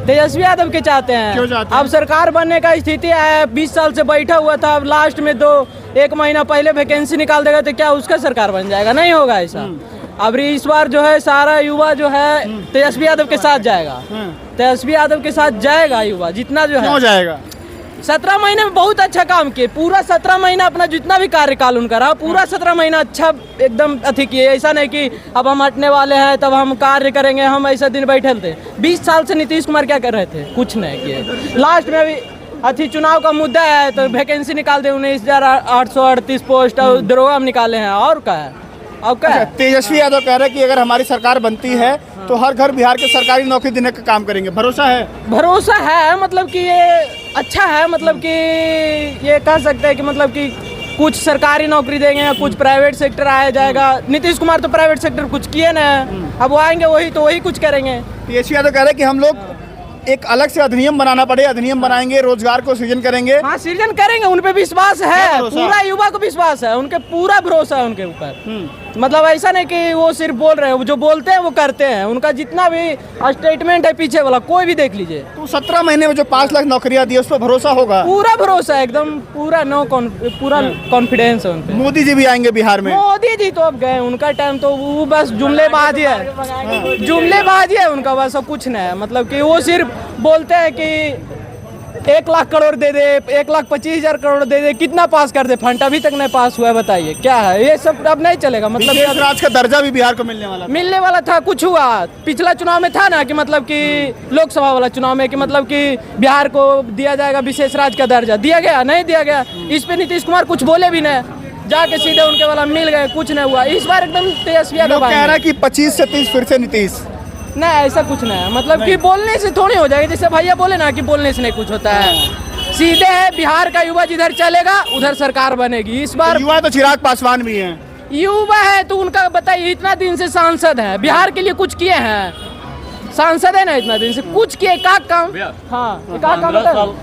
तेजस्वी यादव के चाहते हैं। क्यों चाहते हैं? अब सरकार बनने का स्थिति है, 20 साल से बैठा हुआ था, अब लास्ट में 1 महीना पहले वैकेंसी निकाल देगा तो क्या उसका सरकार बन जाएगा? नहीं होगा ऐसा। अब इस बार जो है सारा युवा जो है तेजस्वी यादव के साथ जाएगा। तेजस्वी यादव के साथ जाएगा युवा, जितना जो है। क्यों जाएगा? 17 महीने में बहुत अच्छा काम किए, पूरा 17 महीना अपना जितना भी कार्यकाल उनका रहा पूरा 17 महीना अच्छा एकदम अथी किए। ऐसा नहीं कि अब हम हटने वाले हैं तब हम कार्य करेंगे, हम ऐसा दिन बैठे थे। 20 साल से नीतीश कुमार क्या कर रहे थे? कुछ नहीं किए। लास्ट में भी अथी चुनाव का मुद्दा है तो वैकेंसी निकाल दे, 19,838 पोस्ट और दरोगा हम निकाले हैं, और क्या है? अब क्या है? तेजस्वी यादव कह रहे हैं कि अगर हमारी सरकार बनती है तो हर घर बिहार के सरकारी नौकरी देने का काम करेंगे। भरोसा है? भरोसा है, मतलब कि ये अच्छा है, मतलब कि ये कह सकते हैं कि मतलब कि कुछ सरकारी नौकरी देंगे, कुछ प्राइवेट सेक्टर आया जाएगा। नीतीश कुमार तो प्राइवेट सेक्टर कुछ किए ना, अब वो आएंगे वही कुछ करेंगे। तेजस्वी यादव कह रहे हैं कि हम लोग एक अलग से अधिनियम बनाना पड़े, अधिनियम बनाएंगे, रोजगार को सृजन करेंगे। हाँ, सृजन करेंगे, उन पे विश्वास है, पूरा युवा को विश्वास है, उनके पूरा भरोसा है उनके ऊपर। मतलब ऐसा नहीं कि वो सिर्फ बोल रहे हैं, जो बोलते हैं वो करते हैं। उनका जितना भी स्टेटमेंट है पीछे वाला कोई भी देख लीजिए। तो 17 महीने में जो 5 लाख नौकरियां दी उस पर भरोसा होगा? पूरा भरोसा है, एकदम पूरा पूरा कॉन्फिडेंस है उन पे। मोदी जी भी आएंगे बिहार में? मोदी जी तो अब गए, उनका टाइम तो वो बस जुमलेबाजी है, जुमलेबाजी है उनका, बस सब कुछ नहीं है। मतलब कि वो सिर्फ बोलते हैं कि 1 लाख करोड़ दे दे, 1,25,000 करोड़ दे दे, कितना पास कर दे, फंड अभी तक नहीं पास हुआ है, बताइए क्या है ये सब? अब नहीं चलेगा। मतलब राज का दर्जा भी बिहार को मिलने वाला था, कुछ हुआ पिछला चुनाव में था ना कि मतलब कि लोकसभा वाला चुनाव में कि मतलब कि बिहार को दिया जाएगा विशेष राज्य का दर्जा, दिया गया? नहीं दिया गया। इस पे नीतीश कुमार कुछ बोले भी नहीं, जाके सीधे उनके वाला मिल गए, कुछ नहीं हुआ। इस बार एकदम तेजस्वी यादव कह रहा है कि 25 से 30 फिर से नीतीश। नहीं, ऐसा कुछ नहीं है, मतलब कि बोलने से थोड़ी हो जाएगा। जैसे भैया बोले ना कि बोलने से नहीं कुछ होता है, सीधे है। बिहार का युवा जिधर चलेगा उधर सरकार बनेगी। इस बार युवा तो चिराग पासवान भी हैं। युवा है तो उनका बताइए, इतना दिन से सांसद है, बिहार के लिए कुछ किए हैं? सांसद है ना, इतना दिन से कुछ किए का काम? हाँ, का काम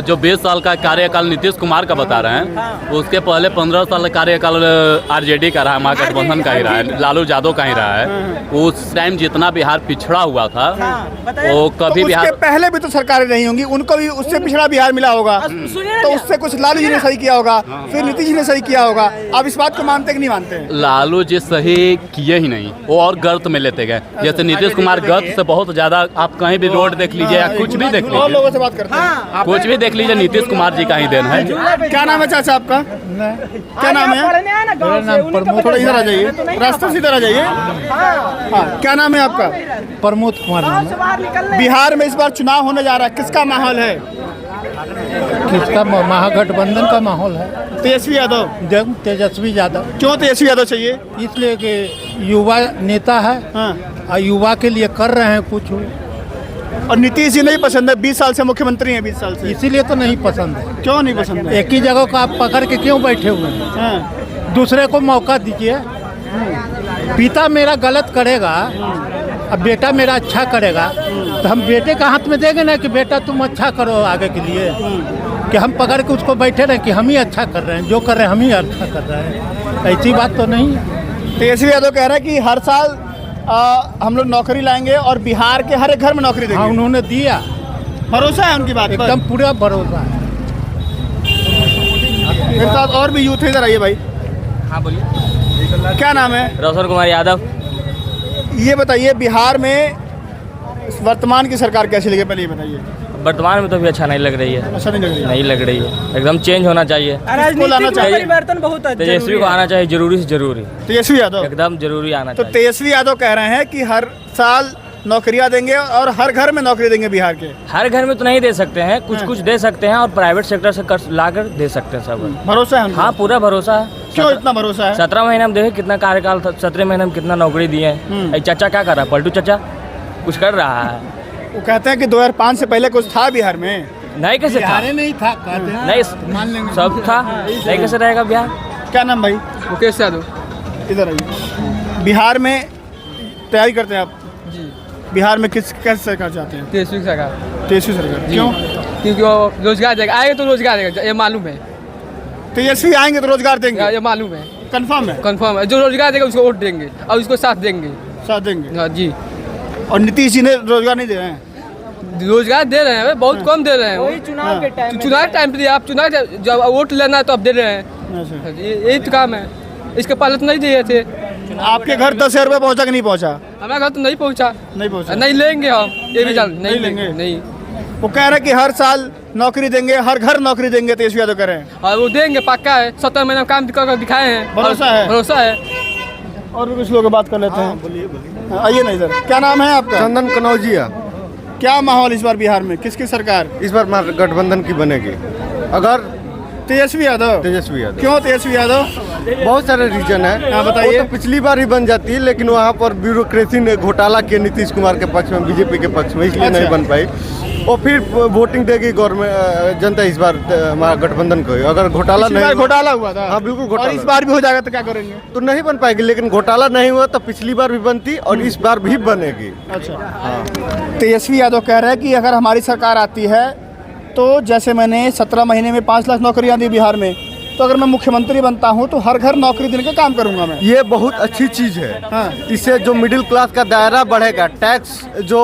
जो 20 साल का कार्यकाल नीतीश कुमार का बता रहे हैं, उसके पहले 15 साल का कार्यकाल आरजेडी का रहा, महागठबंधन का ही रहा है, लालू यादव का ही रहा है। उस टाइम जितना बिहार पिछड़ा हुआ था वो कभी तो बिहार पहले भी तो सरकारें नहीं होंगी, उनको भी उससे पिछड़ा बिहार मिला होगा, तो उससे कुछ लालू जी ने सही किया होगा, फिर नीतीश जी ने सही किया होगा। अब इस बात को मानते कि नहीं मानते? लालू जी सही किए ही नहीं, वो और गर्त में लेते गए। जैसे नीतीश कुमार गर्त से बहुत ज्यादा, आप कहीं भी रोड देख लीजिए या कुछ भी देख लीजिए, और लोगों से बात करते हैं, कुछ भी देख लीजिए, नीतीश कुमार जी का ही देन है। क्या नाम है चाचा आपका? क्या नाम है? थोड़ा इधर आ जाइए, रास्ते से इधर आ जाइए। हाँ, क्या नाम है आपका? प्रमोद कुमार नाम है। बिहार में इस बार चुनाव होने जा रहा है, किसका माहौल है? किसका? महागठबंधन का माहौल है। तेजस्वी यादव? तेजस्वी यादव। क्यों तेजस्वी यादव चाहिए? इसलिए कि युवा नेता है और युवा के लिए कर रहे हैं कुछ। और नीतीश जी नहीं पसंद है? 20 साल से मुख्यमंत्री हैं, 20 साल से। इसीलिए तो नहीं पसंद है। क्यों नहीं पसंद है? एक ही जगह को आप पकड़ के क्यों बैठे हुए हैं? दूसरे को मौका दीजिए। पिता मेरा गलत करेगा अब बेटा मेरा अच्छा करेगा, तो हम बेटे का हाथ में देंगे ना कि बेटा तुम अच्छा करो आगे के लिए, कि हम पकड़ के उसको बैठे रहे कि हम ही अच्छा कर रहे हैं, जो कर रहे हैं हम ही अच्छा कर रहे हैं। ऐसी बात तो नहीं है। तेजस्वी यादव कह रहा है कि हर साल हम लोग नौकरी लाएंगे और बिहार के हर एक घर में नौकरी देंगे। हाँ, उन्होंने दिया। भरोसा है उनकी बात? एकदम पूरा भरोसा है। मेरे साथ और भी यूथ है, इधर आइए भाई। हाँ बोलिए। क्या नाम है? रोशन कुमार यादव। ये बताइए, बिहार में वर्तमान की सरकार कैसी लगी, पहले ये बताइए। वर्तमान में तो भी अच्छा नहीं लग रही है। अच्छा नहीं लग रही है? नहीं लग रही है, एकदम चेंज होना चाहिए। परिवर्तन बहुत तेजस्वी को आना चाहिए, जरूरी से जरूरी। तेजस्वी यादव एकदम जरूरी आना तो चाहिए। तेजस्वी यादव कह रहे हैं कि हर साल नौकरियां देंगे और हर घर में नौकरी देंगे बिहार के। हर घर में तो नहीं दे सकते हैं, कुछ कुछ दे सकते हैं और प्राइवेट सेक्टर से ला कर दे सकते हैं सब। भरोसा है? हाँ, पूरा भरोसा है। क्यों इतना भरोसा है? 17 महीने में देखे कितना कार्यकाल था, 17 महीने में कितना नौकरी दिए हैं। चाचा क्या कर रहा है? पलटू चाचा कुछ कर रहा है? वो कहते हैं कि 2005 से पहले कुछ था बिहार में। नहीं, कैसे था? नहीं था, नहीं, सब था, नहीं कैसे रहेगा बिहार? क्या नाम भाई? मुकेश यादव। इधर आइए। बिहार में तैयारी करते हैं आप जी? बिहार में कैसे सरकार चाहते हैं? तेजस्वी सरकार। तेजस्वी सरकार क्यों? क्योंकि वो रोजगार देगा, आएगा तो रोजगार देगा, ये मालूम है। तेजस्वी आएंगे तो रोजगार देंगे, ये मालूम है, कंफर्म है? कंफर्म है। जो रोजगार देगा उसको वोट देंगे और उसको साथ देंगे। साथ देंगे। हाँ जी। और नीतीश जी ने रोजगार नहीं दे रहे हैं? रोजगार दे रहे हैं, बहुत कम दे रहे हैं। वही चुनाव के टाइम चुनाव के टाइम पे आप चुनाव जब वोट लेना है तो अब दे रहे हैं। यही तो काम है, इसके पहले तो नहीं दिए थे। आपके घर 10,000 रुपये पहुँचा कि नहीं पहुँचा? हमारे घर तो नहीं पहुँचा। नहीं पहुँचा। नहीं लेंगे हम, ये भी जान नहीं लेंगे। लेंगे नहीं। वो कह रहे हैं कि हर साल नौकरी देंगे, हर घर नौकरी देंगे, तेजस्वी यादव कह रहे हैं। और वो देंगे पक्का है, 17 महीना काम कर दिखाए हैं। भरोसा है? भरोसा है। और भी कुछ लोग बात कर लेते हैं। आइए नहीं सर, क्या नाम है आपका? चंदन कनौजिया। क्या माहौल इस बार बिहार में, किसकी सरकार? इस बार गठबंधन की बनेगी। अगर तेजस्वी यादव। तेजस्वी यादव। क्यों तेजस्वी यादव? बहुत सारे रीजन है। हाँ, बताइए। वो तो पिछली बार ही बन जाती है, लेकिन वहाँ पर ब्यूरोक्रेसी ने घोटाला किया नीतीश कुमार के पक्ष में, बीजेपी के पक्ष में, इसलिए अच्छा। नहीं बन पाई। और फिर वोटिंग देगी गवर्नमेंट, जनता इस बार गठबंधन को। अगर घोटाला पिछली बार नहीं घोटाला हुआ था। हाँ, बिल्कुल और घोटाला। इस बार भी हो जाएगा तो क्या करेंगे? तो नहीं बन पाएगी, लेकिन घोटाला नहीं हुआ तो पिछली बार भी बनती और इस बार भी बनेगी। अच्छा। तेजस्वी यादव कह रहे हैं कि अगर हमारी सरकार आती है तो जैसे मैंने 17 महीने में 5 लाख नौकरियां दी बिहार में, तो अगर मैं मुख्यमंत्री बनता हूं तो हर घर नौकरी देने का काम करूंगा मैं। ये बहुत अच्छी चीज़ है। हाँ। इससे जो मिडिल क्लास का दायरा बढ़ेगा, टैक्स जो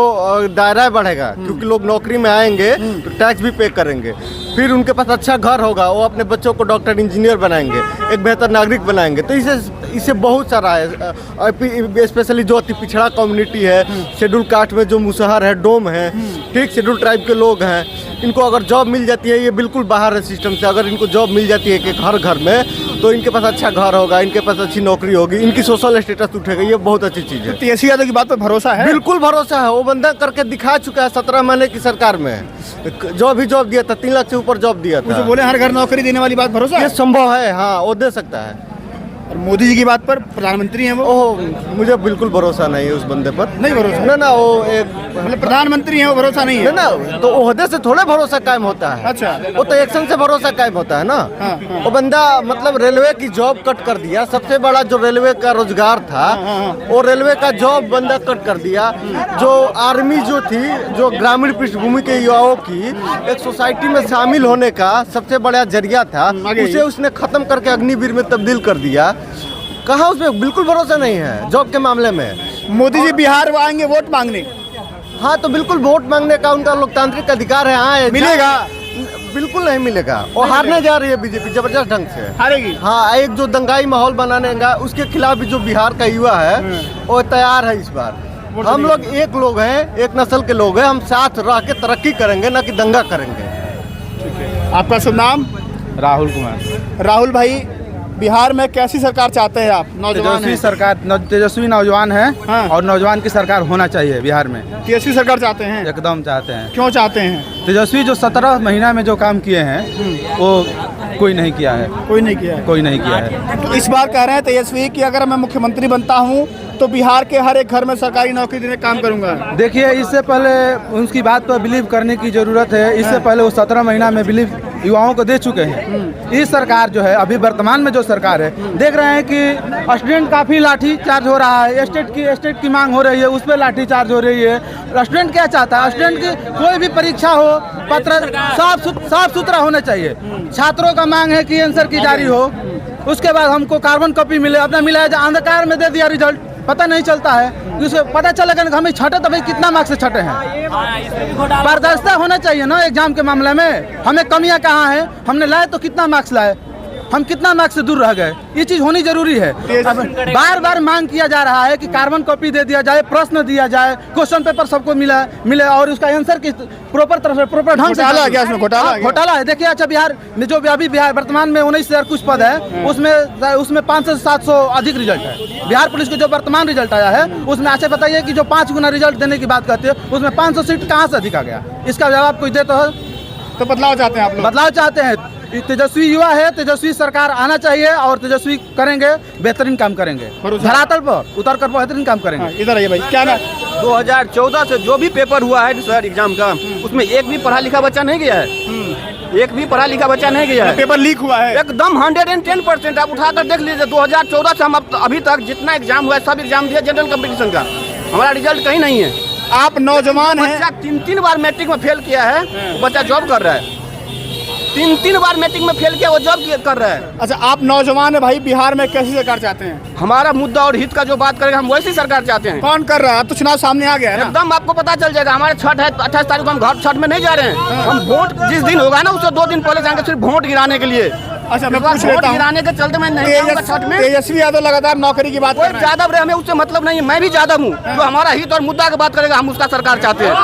दायरा बढ़ेगा, क्योंकि लोग नौकरी में आएंगे तो टैक्स भी पे करेंगे। फिर उनके पास अच्छा घर होगा, वो अपने बच्चों को डॉक्टर इंजीनियर बनाएंगे, एक बेहतर नागरिक बनाएंगे। तो इससे बहुत सारा है। स्पेशली जो अति पिछड़ा कम्युनिटी है, शेड्यूल कास्ट में जो मुसहर है, डोम है, ठीक, शेड्यूल ट्राइब के लोग हैं, इनको अगर जॉब मिल जाती है, ये बिल्कुल बाहर है सिस्टम से, अगर इनको जॉब मिल जाती है कि हर घर में, तो इनके पास अच्छा घर होगा, इनके पास अच्छी नौकरी होगी, इनकी सोशल स्टेटस उठेगा। ये बहुत अच्छी चीज़ है। तेजस्वी यादव की बात पर भरोसा है? बिल्कुल भरोसा है। वो बंदा करके दिखा चुका है 17 महीने की सरकार में। जो भी जॉब दिया था, 3 लाख से ऊपर जॉब दिया मुझे था। बोले हर घर नौकरी देने वाली बात भरोसा ये है? संभव है, हाँ, वो दे सकता है। और मोदी जी की बात पर, प्रधानमंत्री हैं वो? ओह, मुझे बिल्कुल भरोसा नहीं है उस बंदे पर। नहीं भरोसा? ना, वो एक मतलब प्रधानमंत्री हैं वो, भरोसा नहीं है? ना, तो ओहदे से थोड़े भरोसा कायम होता है। अच्छा। वो तो एक्शन से भरोसा कायम होता है ना। हाँ। वो बंदा मतलब रेलवे की जॉब कट कर दिया, सबसे बड़ा जो रेलवे का रोजगार था, वो रेलवे का जॉब बंदा कट कर दिया। जो आर्मी जो थी, जो ग्रामीण पृष्ठभूमि के युवाओं की एक सोसाइटी में शामिल होने का सबसे बड़ा जरिया था, उसे उसने खत्म करके अग्निवीर में तब्दील कर दिया। कहाँ उसमें बिल्कुल भरोसा नहीं है जॉब के मामले में। मोदी जी बिहार आएंगे वोट मांगने? हाँ, तो बिल्कुल वोट मांगने का उनका लोकतांत्रिक अधिकार है। हाँ, मिलेगा? बिल्कुल नहीं मिलेगा। और हारने जा रही है बीजेपी जबरदस्त ढंग से। हारेगी? हाँ, एक जो दंगाई माहौल बनाने का, उसके खिलाफ भी जो बिहार का युवा है वो तैयार है इस बार। हम लोग एक लोग हैं, एक नस्ल के लोग हैं, हम साथ रह के तरक्की करेंगे, ना कि दंगा करेंगे। आपका शुभ नाम? राहुल कुमार। राहुल भाई, बिहार में कैसी सरकार चाहते हैं आप? नौजवान तेजस्वी हैं। सरकार, तेजस्वी नौजवान है। हाँ। और नौजवान की सरकार होना चाहिए बिहार में। तेजस्वी सरकार चाहते हैं? एकदम चाहते हैं। क्यों चाहते हैं? तेजस्वी जो 17 महीना में जो काम किए हैं वो कोई नहीं किया है। कोई नहीं किया है? कोई नहीं किया है। तो इस बार कह रहे हैं तेजस्वी कि अगर मैं मुख्यमंत्री बनता हूं तो बिहार के हर एक घर में सरकारी नौकरी देने का काम करूंगा। देखिए, इससे पहले उनकी बात पर बिलीव करने की जरूरत है। इससे पहले वो 17 महीना में बिलीव युवाओं को दे चुके हैं। इस सरकार जो है, अभी वर्तमान में जो सरकार है, देख रहे हैं कि स्टूडेंट काफ़ी लाठी चार्ज हो रहा है। स्टेट की मांग हो रही है, उस पर लाठी चार्ज हो रही है। स्टूडेंट क्या चाहता है? स्टूडेंट की कोई भी परीक्षा हो, पत्र साफ सुथरा होना चाहिए। छात्रों का मांग है कि आंसर की जारी हो, उसके बाद हमको कार्बन कॉपी मिले। अपना मिला है, अंधकार में दे दिया रिजल्ट, पता नहीं चलता है। उसे पता चलेगा कि हमें छठे तो भाई कितना मार्क्स से छठे हैं। पारदर्शिता होना चाहिए ना एग्जाम के मामले में। हमें कमियां कहाँ हैं, हमने लाए तो कितना मार्क्स लाए, हम कितना मार्क्स से दूर रह गए, ये चीज़ होनी जरूरी है। अब बार बार मांग किया जा रहा है कि कार्बन कॉपी दे दिया जाए, प्रश्न दिया जाए, क्वेश्चन पेपर सबको मिले और उसका आंसर की प्रॉपर ढंग से। घोटाला है। देखिए, अच्छा, बिहार में जो अभी बिहार वर्तमान में 19,000 कुछ पद है, उसमें 500 से 700 अधिक रिजल्ट है। बिहार पुलिस के जो वर्तमान रिजल्ट आया है, उसमें अच्छा बताइए कि जो 5 गुना रिजल्ट देने की बात करते हैं, उसमें 500 सीट कहाँ से अधिक आ गया? इसका जवाब कोई दे तो बदलाव चाहते हैं आप लोग? बदलाव चाहते हैं। तेजस्वी युवा है, तेजस्वी सरकार आना चाहिए और तेजस्वी करेंगे, बेहतरीन काम करेंगे, धरातल पर उतर कर बेहतरीन काम करेंगे। इधर आइए भाई, क्या ना 2014 से जो भी पेपर हुआ है सर एग्जाम का, उसमें एक भी पढ़ा लिखा बच्चा नहीं गया है। एक भी पढ़ा लिखा बच्चा नहीं गया है। पेपर लीक हुआ है एकदम 110%। आप उठाकर देख लीजिए, 2014 से हम अभी तक जितना एग्जाम हुआ है सब एग्जाम दिया जनरल कंपटीशन का, हमारा रिजल्ट कहीं नहीं है। आप नौजवान हैं, बच्चा 3 बार मैट्रिक में फेल किया है, बच्चा जॉब कर रहा है। 3 बार मैट्रिक में फेल किया, वो जॉब कर रहा है। अच्छा, आप नौजवान है भाई, बिहार में कैसी सरकार चाहते हैं? हमारा मुद्दा और हित का जो बात करेंगे हम वैसी सरकार चाहते हैं। कौन कर रहा है? अब तो चुनाव सामने आ गया है ना। एकदम आपको पता चल जाएगा। हमारे छठ है 28 तारीख को, हम घर छठ में नहीं जा रहे हैं। हम वोट जिस दिन होगा ना उससे 2 दिन पहले जाएंगे सिर्फ वोट गिराने के लिए। अच्छा, मैं पूछ वोट लेता हूँ, गिराने के चलते मैं नहीं जाऊंगा छठ में। तेजस्वी यादव लगातार नौकरी की बात कर कोई रहे हैं। यादव रहे, हमें उससे मतलब नहीं है। मैं भी यादव हूँ, जो हमारा हित और मुद्दा की बात करेगा हम उसका सरकार चाहते हैं।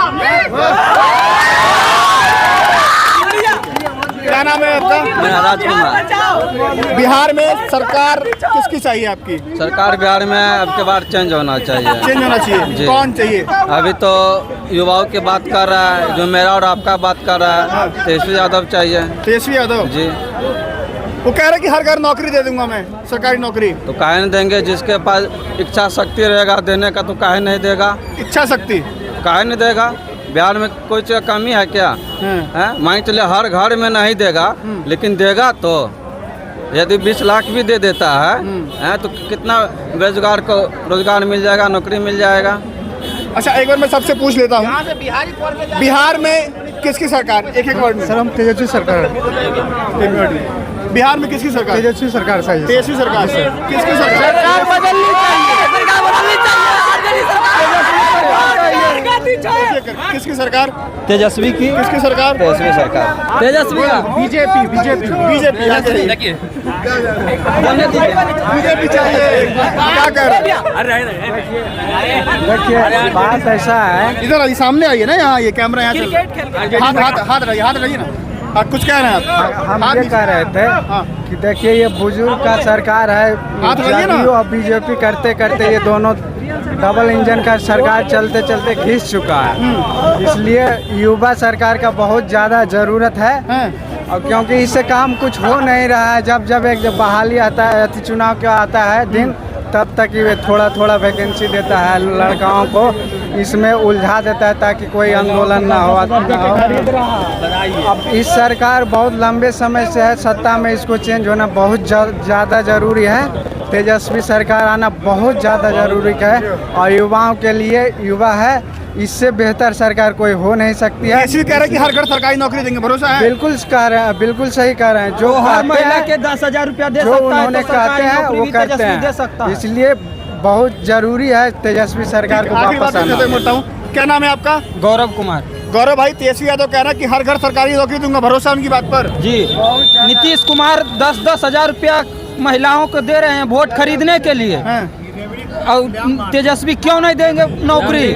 क्या नाम है आपका? मेरा राजकुमार। बिहार में सरकार किसकी चाहिए आपकी? सरकार बिहार में अब के बार चेंज होना चाहिए। चेंज होना चाहिए। जी। कौन चाहिए? अभी तो युवाओं की बात कर रहा है, जो मेरा और आपका बात कर रहा है, तेजस्वी यादव चाहिए। तेजस्वी यादव जी। वो कह रहे कि हर घर नौकरी दे दूंगा मैं, सरकारी नौकरी। तो काहे नहीं देंगे? जिसके पास इच्छा शक्ति रहेगा देने का तो काहे नहीं देगा? इच्छा शक्ति काहे नहीं देगा? बिहार में कोई चीज़ कमी है क्या? है मान चलिए हर घर में नहीं देगा, लेकिन देगा तो यदि 20 लाख भी दे देता है तो कितना बेरोजगार को रोजगार मिल जाएगा, नौकरी मिल जाएगा। अच्छा, एक बार मैं सबसे पूछ लेता हूँ, बिहार में किसकी सरकार? एक वर्ड में। सर हम तेजस्वी सरकार, एक मिनट में। बिहार में किसकी सरकार? तेजस्वी सरकार चाहिए। तेजस्वी सरकार से किसकी सरकार? सरकार बदलनी चाहिए, सरकार बदलनी चाहिए। किसकी सरकार? तेजस्वी की। किसकी सरकार? तेजस्वी सरकार। तेजस्वी का। बीजेपी। बीजेपी चाहिए। क्या कह रहे हैं? देखिए बात ऐसा है, इधर सामने आइए ना, यहाँ ये कैमरा यहाँ चल। हाथ रहिए ना। हाँ, कुछ कह रहे हैं आप? हम ये कह रहे थे कि देखिए ये बुजुर्ग का सरकार है, जदयू और बीजेपी करते करते ये दोनों डबल इंजन का सरकार चलते चलते घिस चुका है। इसलिए युवा सरकार का बहुत ज़्यादा ज़रूरत है, और क्योंकि इससे काम कुछ हो नहीं रहा है। जब एक बहाली आता है, चुनाव का आता है दिन, तब तक ये थोड़ा वैकेंसी देता है लड़काओं को, इसमें उलझा देता है ताकि कोई आंदोलन ना हो। अब इस सरकार बहुत लंबे समय से है सत्ता में, इसको चेंज होना बहुत ज़्यादा ज़रूरी है। तेजस्वी सरकार आना बहुत ज़्यादा ज़रूरी है, और युवाओं के लिए युवा है, इससे बेहतर सरकार कोई हो नहीं सकती है। ऐसे कह रहे हैं कि हर घर सरकारी नौकरी देंगे, भरोसा है? बिल्कुल कह रहे हैं, बिल्कुल सही कह रहे हैं। जो हर महिला के 10,000 रुपया दे जो सकता है, उन्होंने तो कहते हैं वो करते हैं, इसलिए बहुत जरूरी है तेजस्वी सरकार को वापस आना। क्या नाम है आपका? गौरव कुमार। गौरव भाई, तेजस्वी यादव कह रहा है कि हर घर सरकारी नौकरी दूंगा, भरोसा उनकी बात पर? जी। नीतीश कुमार 10-10 हजार रुपया महिलाओं को दे रहे हैं वोट खरीदने के लिए, और तेजस्वी क्यों नहीं देंगे नौकरी?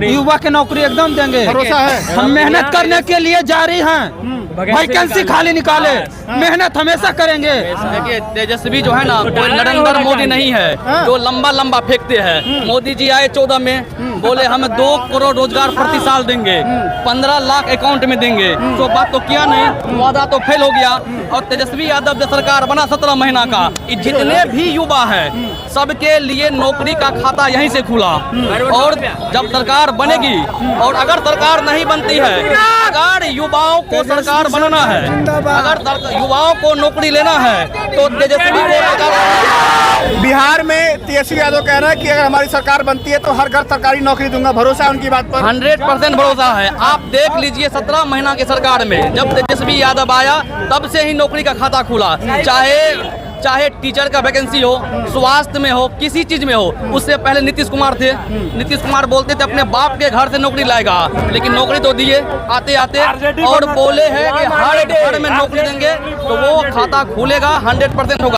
युवा के नौकरी एकदम देंगे। भरोसा है? हम मेहनत करने के लिए जारी हैं, वैकेंसी खाली निकाले, मेहनत हमेशा करेंगे। देखिए तेजस्वी जो है ना, कोई नरेंद्र मोदी नहीं है जो लंबा फेंकते हैं। मोदी जी आए 14 में, बोले हम 2 करोड़ रोजगार प्रति साल देंगे, 15 लाख अकाउंट में देंगे, तो बात तो किया नहीं, वादा तो फेल हो गया। और तेजस्वी यादव जब सरकार बना 17 महीना का, जितने भी युवा है सबके लिए नौकरी का खाता यहीं से खुला। और जब सरकार बनेगी, और अगर सरकार नहीं बनती है, अगर युवाओं को सरकार बनाना है, अगर युवाओं को नौकरी लेना है, तो तेजस्वी को। बिहार में तेजस्वी यादव कह रहा है कि अगर हमारी सरकार बनती है तो हर घर सरकारी नौकरी दूंगा, भरोसा है उनकी बात पर? 100% भरोसा है। आप देख लीजिए 17 महीना की सरकार में जब तेजस्वी यादव आया तब से ही नौकरी का खाता खुला, चाहे टीचर का वैकेंसी हो, स्वास्थ्य में हो, किसी चीज में हो। उससे पहले नीतीश कुमार थे, नीतीश कुमार बोलते थे अपने बाप के घर से नौकरी लाएगा, लेकिन नौकरी तो दिए आते और बोले हैं कि हर घर में नौकरी देंगे, तो वो खाता खुलेगा, 100% होगा।